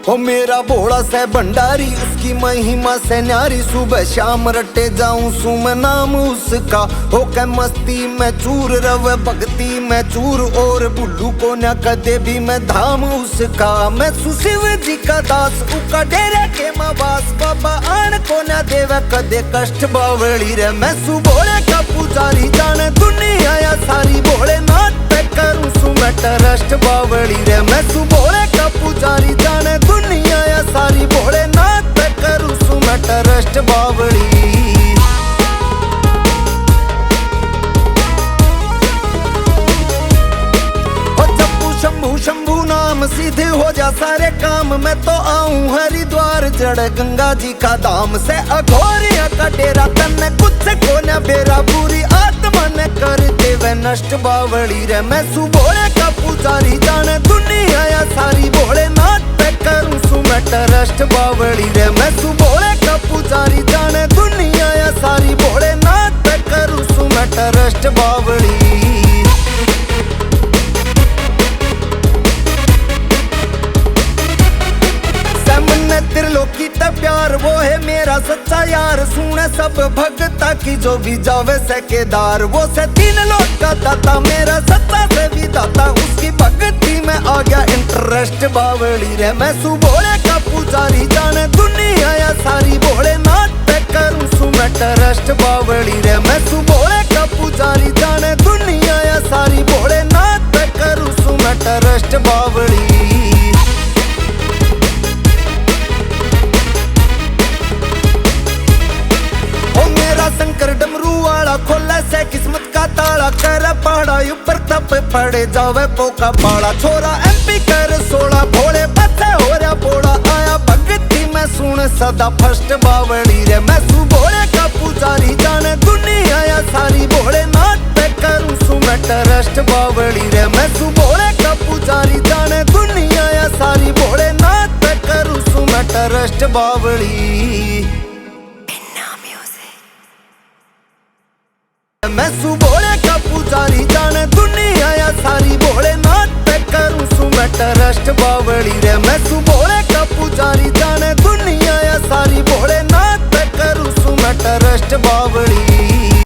ओ मेरा भोला से भंडारी, उसकी महिमा से न्यारी। सुबह शाम रटे जाऊं सु मैं नाम उसका। हो के मस्ती में चूर रवे भक्ति में चूर, और बुल्लू को न कदे भी मैं धाम उसका। मैं सुशिव जी का दास, उका डेरे के मावास। बाबा आन को न देवे कदे कष्ट बावली रे। मैं सु भोले का पुजारी, जाने दुनिया या सारी। भोलेनाथ पे करूं सु मैं ट्रस्ट बावली रे। मैं सु भोले का पुजारी, जाने दुनिया या सारी। भोलेनाथ पे करूं सु मैं ट्रस्ट बावली। शंभू शंभू नाम सीधे हो जा सारे काम। मैं तो आऊं हरिद्वार जड़ गंगा जी का धाम से। अघोरिया का डेरा तन्ने कुछ से कोने बेरा। पूरी आत्मा ने कर देवे नष्ट बावली रे। मैं सु भोले का पुजारी, जाने दुनिया या सारी। भोलेनाथ पे करूं सु मैं ट्रस्ट बावली रे। मैं सु भोले का पुजारी, जाने दुनिया या सारी। भोलेनाथ पे करूं सु मैं ट्रस्ट बावली। त्रिलोकी ते प्यार, वो है मेरा सच्चा यार। सुने सब भगता की जो भी जावे से केदार। वो से तीन लोक का दाता, मेरा सच्चा से भी दाता। उसकी भक्ति में आ गया इंटरेस्ट बावली रे। मैं सु भोले का पुजारी, जाने दुनिया या सारी। भोलेनाथ पे करूं सु मैं ट्रस्ट बावली रे। मैं सु भोले का पुजारी, जाने दुनिया या सारी। भोलेनाथ पे करूं सु मैं ट्रस्ट बावली। शंकर डमरू वाला खोला से किस्मत का ताला। कर पहाड़ा ऊपर तप पड़े जावे पोका पाड़ा। छोरा एमपी कर 16 भोले बच्चे हो रहा बोड़ा। आया भक्ति में सुन सदा फर्स्ट बावली रे। मैं सु भोले का पुजारी, जाने दुनिया या सारी। भोलेनाथ पे करूं सु मैं ट्रस्ट बावली रे। मैं सु भोले का पुजारी, जाने दुनिया या सारी। भोलेनाथ पे करूं सु मैं ट्रस्ट बावली। मैं सु भोले का पुजारी, जाने दुनिया या सारी। भोलेनाथ पे करूं सु मैं ट्रस्ट बावली रे। मैं सु